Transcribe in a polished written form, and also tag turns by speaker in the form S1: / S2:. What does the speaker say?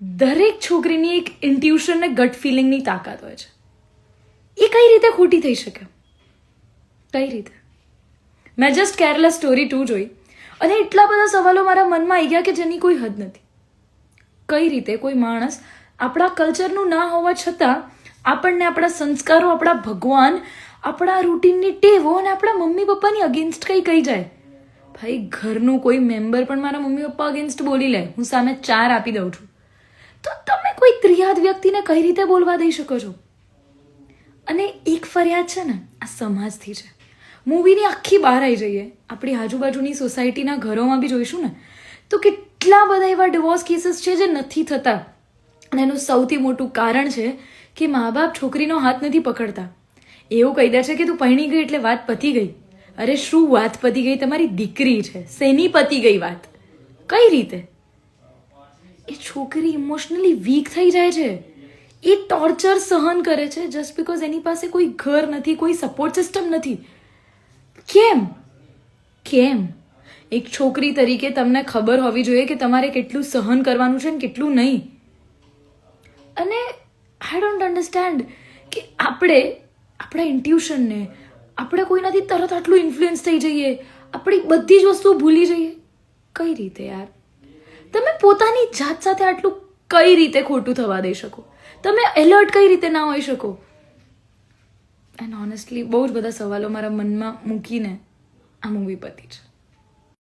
S1: દરેક છોકરીની એક ઇન્ટ્યુશન ને ગટ ફિલિંગની તાકાત હોય છે. એ કઈ રીતે ખોટી થઈ શકે? કઈ રીતે? મેં જસ્ટ કેરલા સ્ટોરી 2 જોઈ અને એટલા બધા સવાલો મારા મનમાં આવી ગયા કે જેની કોઈ હદ નથી. કઈ રીતે કોઈ માણસ આપણા કલ્ચરનું ના હોવા છતાં આપણને આપણા સંસ્કારો, આપણા ભગવાન, આપણા રૂટીનની ટેવો અને આપણા મમ્મી પપ્પાની અગેન્સ્ટ કઈ કહી જાય? ભાઈ, ઘરનું કોઈ મેમ્બર પણ મારા મમ્મી પપ્પા અગેન્સ્ટ બોલી લે, હું સામે 4 આપી દઉં છું, તો તમે કોઈ ત્રિયાદ વ્યક્તિને કઈ રીતે બોલવા દઈ શકો છો? અને એક ફરિયાદ છે ને, આ સમાજથી છે. મૂવીની આખી બહાર આવી જઈએ, આપણી આજુબાજુની સોસાયટીના ઘરોમાં બી જોઈશું ને, તો કેટલા બધા એવા ડિવોર્સ કેસીસ છે જે નથી થતા. અને એનું સૌથી મોટું કારણ છે કે મા બાપ છોકરીનો હાથ નથી પકડતા. એવું કહી દે છે કે તું પરણી ગઈ એટલે વાત પતી ગઈ. અરે શું વાત પતી ગઈ? તમારી દીકરી છે, શેની પતી ગઈ વાત? કઈ રીતે? એ છોકરી ઇમોશનલી વીક થઈ જાય છે, એ ટોર્ચર સહન કરે છે જસ્ટ બીકોઝ એની પાસે કોઈ ઘર નથી, કોઈ સપોર્ટ સિસ્ટમ નથી. કેમ? એક છોકરી તરીકે તમને ખબર હોવી જોઈએ કે તમારે કેટલું સહન કરવાનું છે ને કેટલું નહીં. અને આઈ ડોન્ટ અન્ડરસ્ટેન્ડ કે આપણે આપણા ઇન્ટ્યુશનને, આપણે કોઈનાથી તરત આટલું ઇન્ફ્લુઅન્સ થઈ જઈએ, આપણી બધી જ વસ્તુઓ ભૂલી જઈએ. કઈ રીતે યાર? તમે પોતાની જાત સાથે આટલું કઈ રીતે ખોટું થવા દઈ શકો? તમે એલર્ટ કઈ રીતે ના હોઈ શકો? એન્ડ ઓનેસ્ટલી બહુ જ બધા સવાલો મારા મનમાં મૂકીને આ મૂવી પતી છે.